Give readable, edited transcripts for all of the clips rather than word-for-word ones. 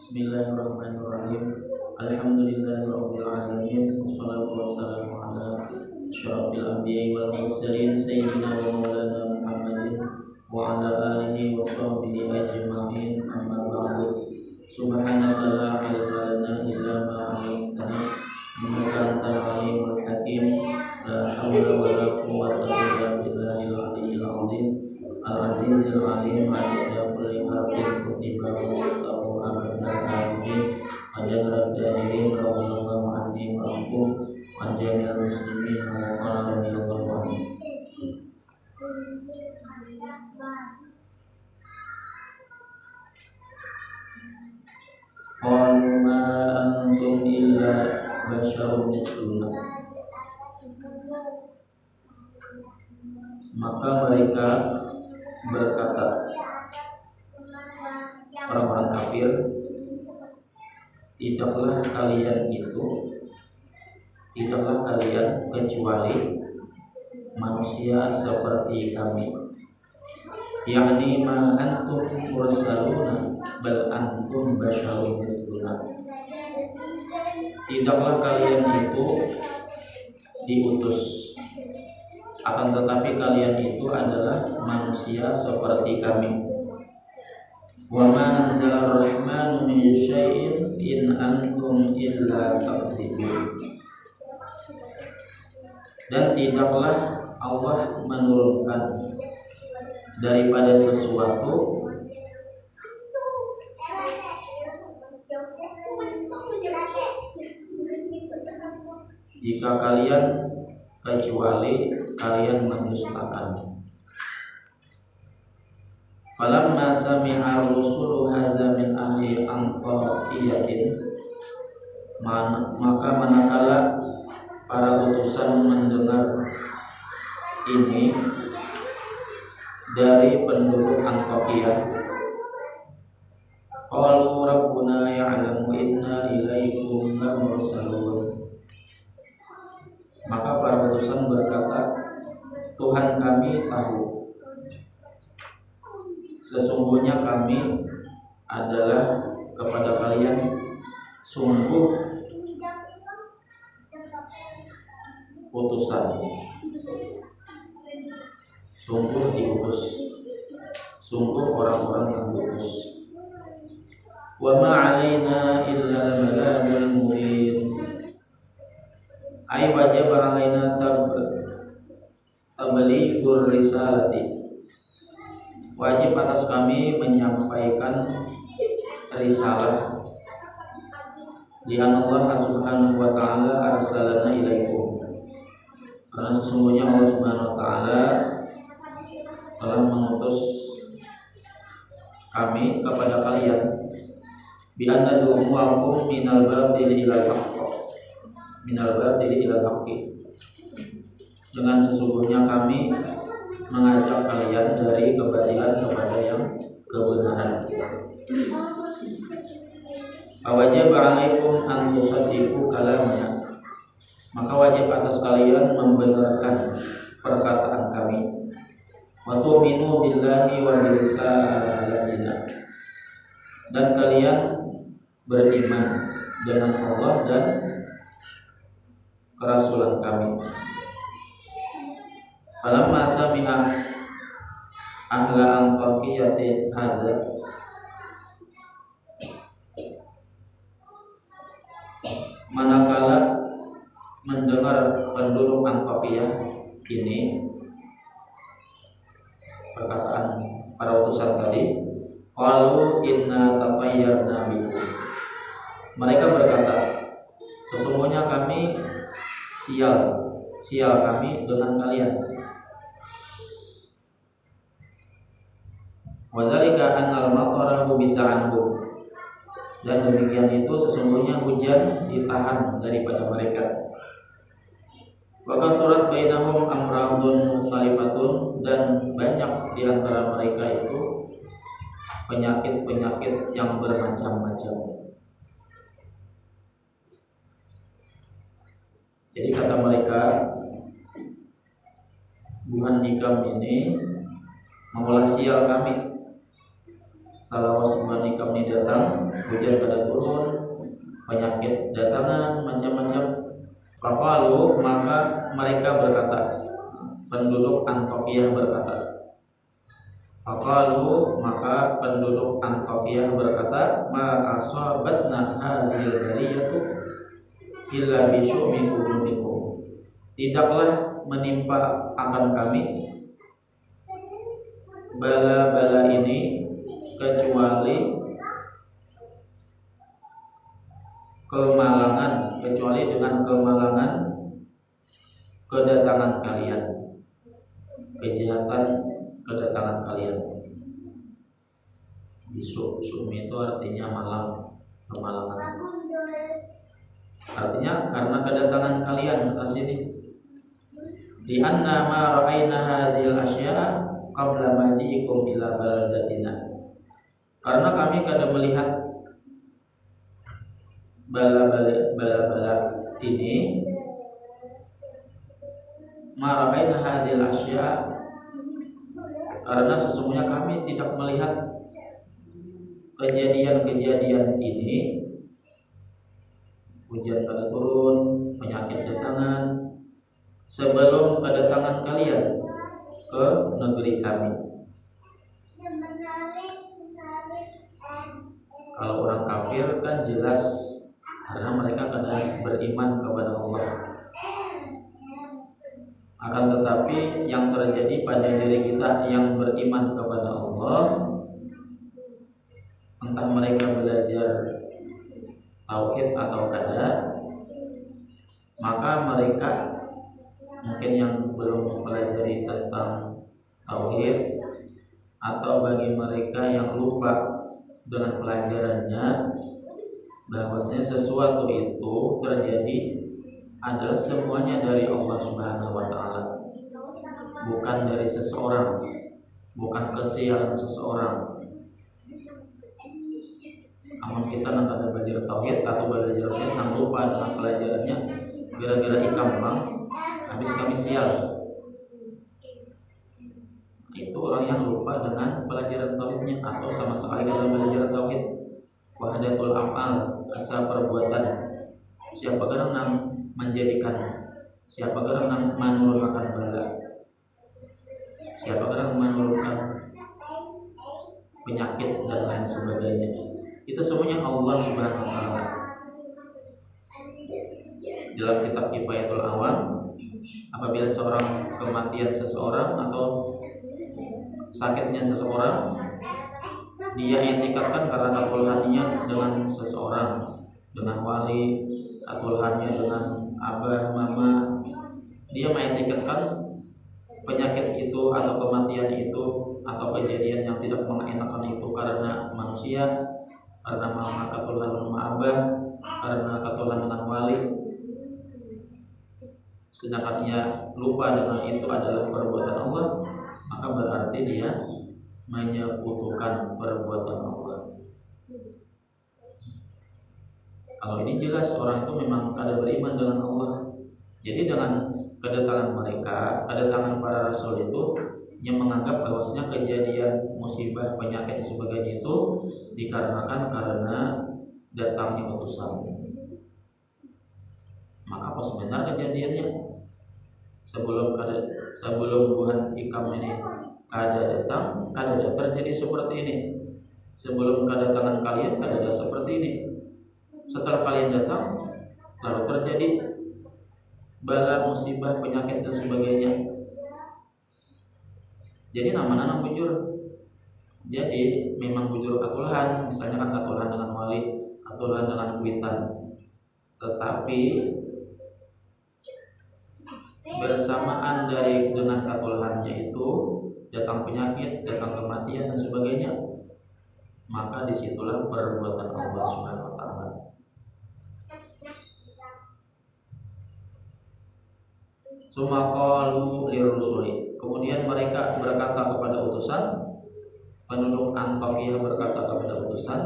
Bismillahirrahmanirrahim. Alhamdulillahirabbil alamin. Wassalatu wassalamu ala asyrafil anbiya'i wal mursalin sayyidina wa maulana Muhammadin wa ala alihi wa sahbihi ajma'in. Amma ba'du. Subhanaka la ilma lana illa ma 'allamtana innaka antal alimul hakim. La haula wa la quwwata illa billahil aliyyil azim. Al-azizil alim adada kulli harfin kutiba wa amin. Ajahra dahirin radhiyallahu anni wa ankum wa jami'il muslimin wa qala radhiyallahu anhu. Qalu ma antum illa basyarun misluna. Maka mereka berkata, orang-orang kafir, tidaklah kalian kecuali manusia seperti kami. Yakni ma antum mursaluna bal antum basyarun misluna. Tidaklah kalian itu diutus, akan tetapi kalian itu adalah manusia seperti kami. Wa ma anzalar rahmanu min syai'in in antum illa takdzibun. Dan tidaklah Allah menurunkan daripada sesuatu jika kalian kecuali kalian mendustakan. Falamma sami'a rusulu hadza min ahli Antakiyatin, maka manakala para utusan mendengar ini dari penduduk Antakiyah, qalu rabbuna ya'lamu inna ilaikum lamursalun. Maka para utusan berkata, Tuhan kami tahu sesungguhnya kami adalah kepada kalian sungguh utusan, sungguh diutus, sungguh orang-orang yang diutus. Wa ma 'alaina illa al-balagul mubin. Ay wajib 'alaina tablighur risalati. Wajib atas kami menyampaikan risalah. Lian Allah subhanahu wa ta'ala arsalana ilaikum. Karena sesungguhnya Allah subhanahu wa ta'ala telah mengutus kami kepada kalian. Bi anna du'uakum minal batili ilal haqq. Minal batili ilal haqqi. Dengan sesungguhnya kami mengajak kalian dari kebatilan kepada yang kebenaran. Wajib 'alaikum an tusaddiqu kalamana. Maka wajib atas kalian membenarkan perkataan kami. Wa tu'minu billahi wa bi risalatina. Dan kalian beriman dengan Allah dan kerasulan kami. Falamma sami'a ahla Antakiyati hadza, manakala mendengar penduduk Antakiyah ini perkataan para utusan tadi, qalu inna tatayyarna bikum. Mereka berkata, sesungguhnya kami sial kami dengan kalian. Wadzalika annal matara bisa anhum. Dan demikian itu sesungguhnya hujan ditahan daripada mereka. Wa kasurat bainahum amradun mukhtalifatun. Dan banyak di antara mereka itu penyakit-penyakit yang bermacam-macam. Jadi kata mereka, Tuhan Nikam ini mengulas sial kami salawas bani kami datang, hujan pada turun, penyakit datangan, macam-macam. Faqalu, maka mereka berkata, penduduk Antiokhia berkata. Faqalu, maka penduduk Antiokhia berkata, ma asabatna hadhil baliyatu illa bi syu'mi qulubikum. Tidaklah menimpa akan kami bala-bala ini kecuali dengan kemalangan kedatangan kalian, kejahatan kedatangan kalian. Sumi itu artinya malam, kemalangan. Artinya karena kedatangan kalian ke sini. Di anna ma ra'ayna hadhil asya'a qabla maji'ikum ila baldatina. Karena kami kadang melihat bala-bala ini, ma ra'ayna hadhil asya'a, karena sesungguhnya kami tidak melihat kejadian-kejadian ini, hujan pada turun, penyakit datangan, sebelum kedatangan kalian ke negeri kami. Kalau orang kafir kan jelas, karena mereka kadang beriman kepada Allah. Akan tetapi yang terjadi pada diri kita yang beriman kepada Allah, entah mereka belajar tauhid atau kada, maka mereka mungkin yang belum mempelajari tentang tauhid, atau bagi mereka yang lupa dengan pelajarannya, bahwasanya sesuatu itu terjadi adalah semuanya dari Allah Subhanahu wa taala, bukan dari seseorang, bukan kesialan seseorang. Amun kita nak ada belajar tauhid atau belajar tauhid nang lupa dengan pelajarannya, gara-gara ikam bang, habis kami sial. Itu orang yang lupa dengan pelajaran tauhidnya, atau sama sekali dalam belajar tauhid. Wahdatul afal, asa perbuatan. Siapa orang yang menjadikan, siapa orang yang menurunkan bala, siapa orang menurunkan penyakit dan lain sebagainya, itu semuanya Allah Subhanahu wa taala. Dalam kitab Kifayatul Awam, apabila seorang kematian seseorang atau sakitnya seseorang, dia etikatkan karena ketuluhannya dengan seseorang, dengan wali, ketuluhannya dengan abah, mama. Dia mengetikatkan penyakit itu atau kematian itu atau kejadian yang tidak mengenakan itu karena manusia, karena mama ketuluhan sama abah, karena ketuluhan dengan wali. Sedangkan ia lupa dengan itu adalah perbuatan Allah, maka berarti dia menyekutukan perbuatan Allah. Kalau ini jelas orang itu memang ada beriman dengan Allah. Jadi dengan kedatangan mereka, kedatangan para rasul itu yang menganggap bahwasanya kejadian musibah, penyakit dan sebagainya itu dikarenakan karena datangnya utusan. Maka apa sebenarnya kejadiannya? Sebelum Tuhan ikam ini kada datang, kada terjadi seperti ini. Sebelum kedatangan kalian kada seperti ini. Setelah kalian datang, lalu terjadi bala, musibah, penyakit dan sebagainya. Jadi nama-nama bujur. Jadi memang bujur katulahan, misalnya kan katulahan dengan wali, katulahan dengan kuitan. Tetapi bersamaan dengan katulahannya itu datang penyakit, datang kematian dan sebagainya, maka disitulah perbuatan Allah Subhanahu wa taala. Sumaqalu lirrusuli, kemudian mereka berkata kepada utusan, penduduk Antiokhia berkata kepada utusan,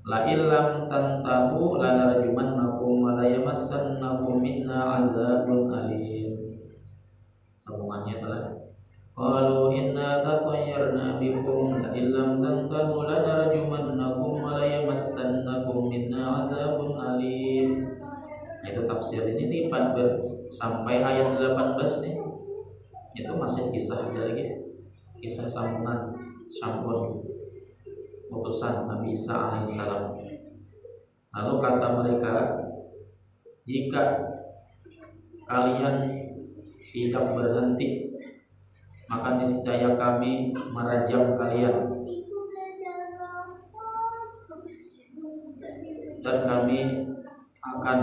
la illam tantahu lanarjumannakum wa la yamassannakum minna adzabun alim. Sambungannya adalah Qalu inna tatayyarna bikum la illam tantahu lanarjumannakum wa la yamassannakum minna adzabun alim. Nah, itu tafsir ini sampai ayat 18 nih. Itu masih kisah aja lagi. Kisah sambungan sampun utusan Nabi Isa alaihissalam. Lalu kata mereka, jika kalian tidak berhenti, maka niscaya kami merajam kalian dan kami akan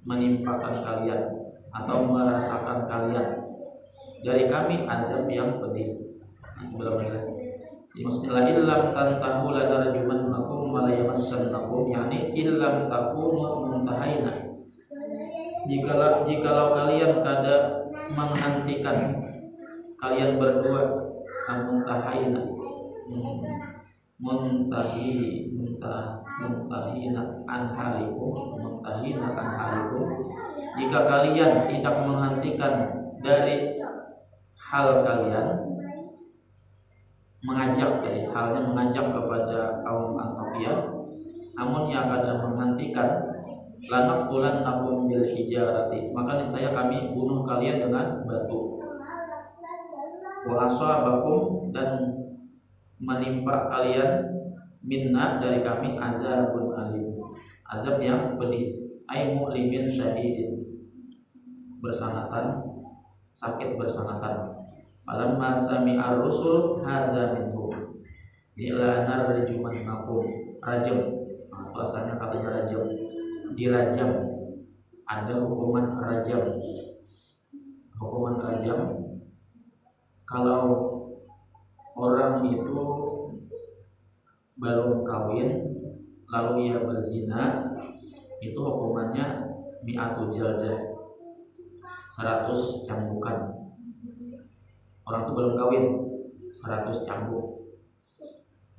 menimpakan kalian atau merasakan kalian dari kami azab yang pedih. Maksudnya illam tantahu lanarjumannakum wa la yamassannakum, yakni illam takunu muntahaina. Jikalau kalian kada menghentikan, kalian berdua muntahaina an halikum, jika kalian tidak menghentikan dari hal kalian, mengajak kepada kaum Antakya, namun yang kada menghentikan, lanaqtulannakum bil hijarati, maka niscaya kami bunuh kalian dengan batu. Wa asabakum, dan menimpa kalian minna dari kami azabun alim, azab yang pedih, ay mu'limin syadidin, bersangatan, sakit bersangatan. Falamma sami'ar rusul hadza minhum ila narjumannakum, rajam, atau asalnya katanya rajam, dirajam, ada hukuman rajam. Hukuman rajam kalau orang itu belum kawin lalu ia berzina, itu hukumannya mi'atu jaldah, 100 cambukan. Orang itu belum kawin, 100 cambuk.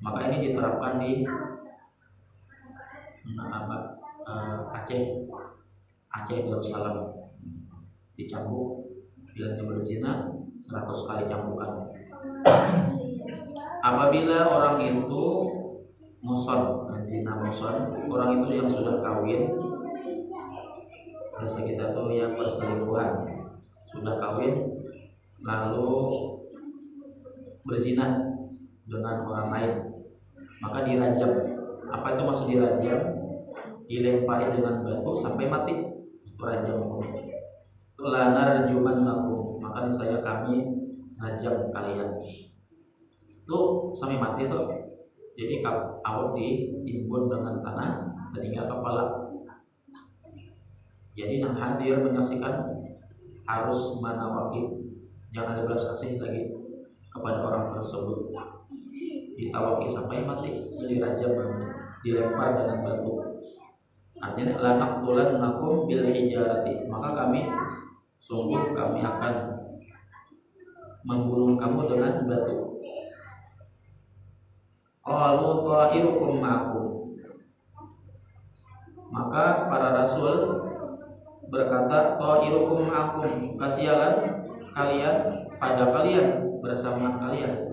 Maka ini diterapkan di Aceh Darussalam, dicambuk bila dia berzina 100 kali cambukan. Apabila orang itu muson, zina muson, orang itu yang sudah kawin, bahasa kita tuh yang perselingkuhan, sudah kawin lalu berzina dengan orang lain, maka dirajam. Apa itu maksud dirajam? Dilempari dengan batu sampai mati, itu rajam. Itu lanarjumannakum, maka niscaya kami rajam kalian. Itu sampai mati itu. Jadi awak diimbun dengan tanah hingga kepala. Jadi yang hadir menyaksikan harus manawaki, jangan ada belas kasih lagi kepada orang tersebut. Ditawaki sampai mati, dirajam, dilempar dengan batu. Artinya lanaqtulannakum bil hijarati, maka kami akan membunuh kamu dengan batu. Qalu ta'irukum ma'akum, maka para rasul berkata, ta'irukum ma'akum, kasialan kalian pada kalian, bersama kalian.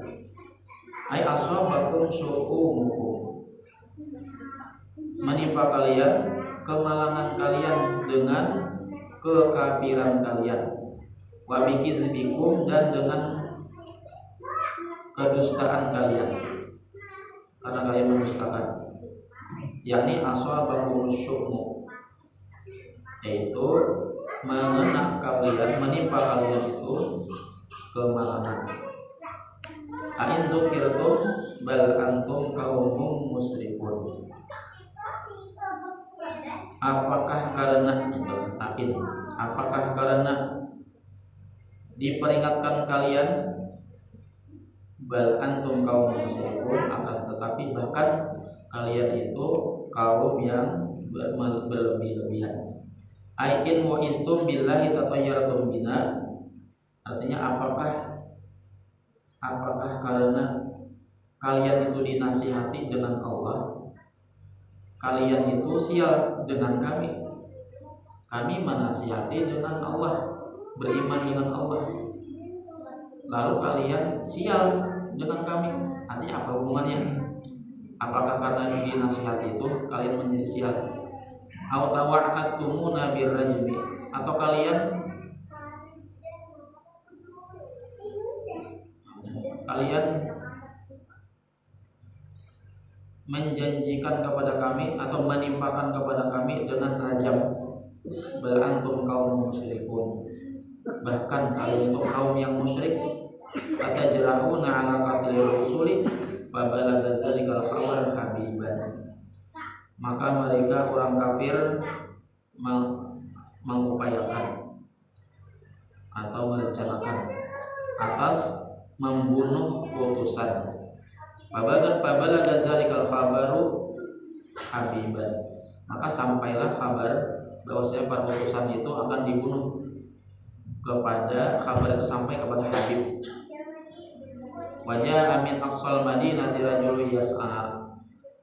Ai asabakum su'umukum, menimpa kalian kemalangan kalian dengan kekafiran kalian, wa bikidzikum, dan dengan kedustaan kalian, karena kalian mendustakan, yakni asabakum syu'mu, yaitu menimpa kalian itu kemalangan. Ain dzukirtum bal antum qaumun musrifun, apakah karena diperingatkan kalian, bal antum kaum musrifun, akan tetapi bahkan kalian itu kaum yang berlebih-lebihan. Aikin wa istum billahi tatayyaratum bina, artinya apakah karena kalian itu dinasihati dengan Allah, kalian itu sial dengan kami menasihati dengan Allah, beriman dengan Allah. lalu kalian sial dengan kami. Artinya apa hubungannya? Apakah karena dinasihati itu kalian menjadi sial? Au tawa'atumuna birrajmi, atau kalian menjanjikan kepada kami atau menimpakan kepada kami dengan rajam. Bal antum kaum musyrikun, bahkan kalian itu kaum yang musyrik. Atajra'una 'ala qatli rusuli fa balagha dzalikal khabar habiban. Maka mereka orang kafir mengupayakan atau merencanakan atas membunuh utusan. Fabalagha dzalikal khabaru habiban. Maka sampailah kabar bahwasanya para utusan itu akan dibunuh. Kepada kabar itu sampai kepada Habib. Wajah amin aqsal madinati rajulun yas'a.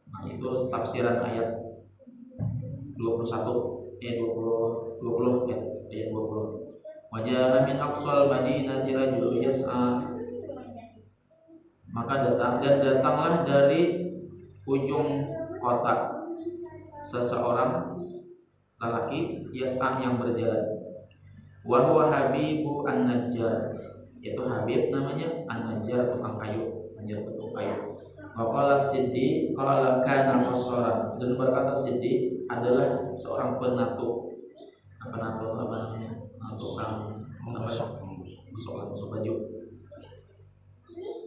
Nah, itu tafsiran ayat 21 ayat 20 ayat 20. Wajah amin aqsal madinati rajulun yas'a. Maka datanglah dari ujung kota seseorang lelaki yas'a yang berjalan. Wa huwa Habibu An-Najjar, itu Habib namanya, An-Najjar tukang kayu, Najjar tukang kayu. Wa qala Siddi qala kana qasaran, dan berkata Siddi adalah seorang penatu. Penatu apa namanya? Tukang menggosok baju.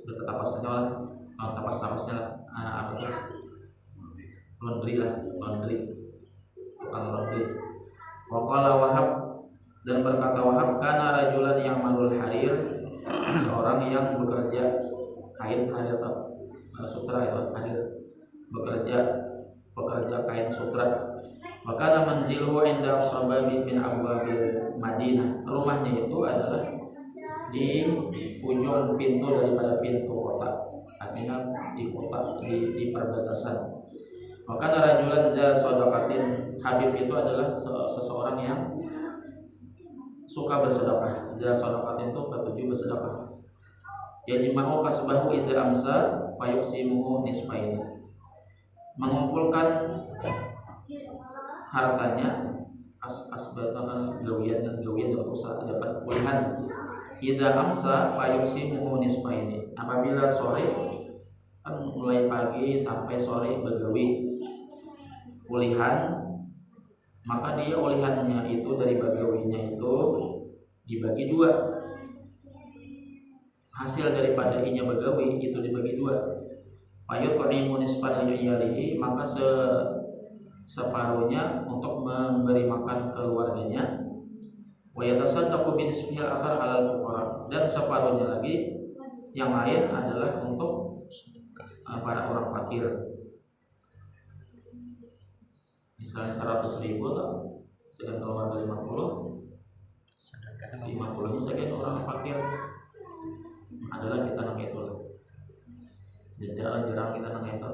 Betapasnya lah, tapasnya lah, apa tuh? Laundry, tukang laundry. Wa qala Wahab, dan berkata Wahab, kana rajulan yang malul harir, seorang yang bekerja kain harir atau sutra itu harir, bekerja kain sutra. Maka manziluhu inda sababi min abwabil Madinah, rumahnya itu adalah di ujung pintu daripada pintu kota, artinya di kota, di perbatasan. Maka rajulan za sadaqatin, Habib itu adalah seseorang yang suka bersedekah. Dia sedekah itu ketujuh bersedekah. Yajma'u kasbahu idza amsa fa yuqsimuhu nisfaini. Mengumpulkan hartanya, kasbatan gawian dan usaha dapat pulihan. Idza amsa fa yuqsimuhu nisfaini. Apabila sore, kan mulai pagi sampai sore begawi pulihan, maka dia olihannya itu dari bagawinya itu dibagi dua. Hasil daripada inya bagawi itu dibagi dua. Fayut'imu nisfan liyalihi, maka separuhnya untuk memberi makan keluarganya. Wa yatasaddaqu bi nisfihil akhar 'alal fuqara, dan separuhnya lagi yang lain adalah untuk para orang fakir. Misalnya 100.000 atau sekian keluarga 50 nya sekian orang fakir, adalah kita nang itu lah. Jarang kita nang itu,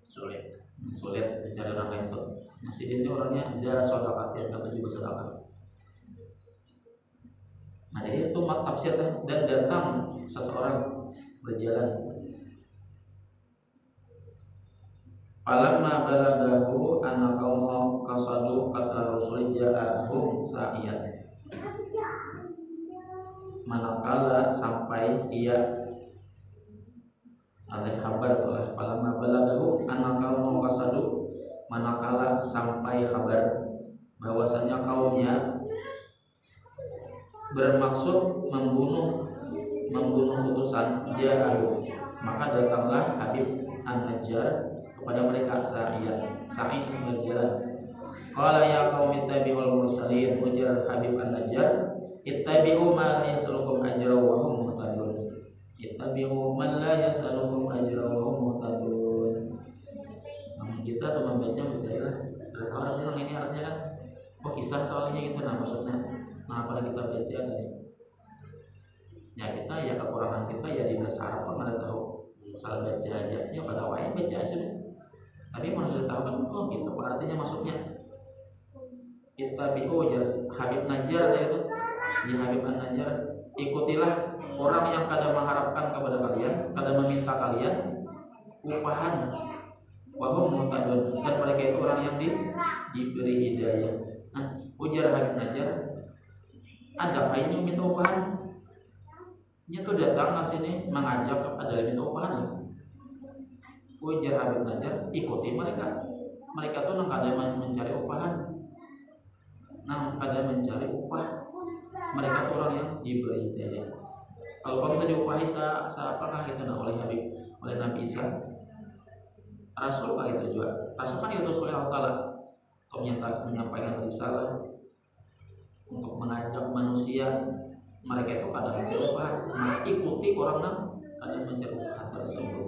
sulit mencari orang itu. Masih ini orangnya jara sedekah, atau juga sedekah. Nah, jadi itu tafsir. Dan datang seseorang berjalan. Falamma balagahu anna qauma qasadu qatla rasul ja'ahum sa'iyan. Manakala sampai dia ada kabar telah falamma balagahu anna qauma qasadu, manakala sampai kabar bahwasanya kaumnya bermaksud membunuh utusan ja'ahu, maka datanglah Habib An-Najjar kepada mereka sa'i berjalan. Qala ya qaumi ittabi'ul mursalin, ujar Habib An-Najjar, ittabi'u ma la yasalukum ajra wa hum muhtadun. Ittabi'u man la yasalukum ajra wa hum muhtadun. Kita tuh baca-bacailah. Sudah tahu artinya ini artinya kan? Oh, kisah soalnya gitu, nah maksudnya. Nah, pada kita baca tadi. Ya kita ya kekurangan kita ya di bahasa Arab kan ada tahu. Salah baca aja. Ya pada awalnya baca sudah. Tapi kalau sudah tahu kan, oh gitu artinya maksudnya. Kita bi'u Habib Najjar ada itu. Di Habib An-Najjar, ikutilah orang yang kadang mengharapkan kepada kalian, kadang meminta kalian upahan, wahum muhtadun, dan mereka itu orang yang diberi hidayah. Nah, ujar Habib Najjar, ada kayaknya minta upahan. Nya tuh datang ke sini mengajak kepada minta upahan. Ujar Habib Najjar, ikuti mereka. Mereka tuh kadang mencari upahan. Nah, kadang mencari upah. Mereka tuh orang yang diberi hidayah. Kalau kamu bisa diupahi siapakah itu oleh Habib, oleh Nabi Isa, Rasul kah itu juga. Rasul kan diutus oleh Allah Taala untuk menyampaikan risalah, untuk mengajak manusia. Mereka itu kadang mencari upah. Ikuti orang yang kadang mencari upah tersebut.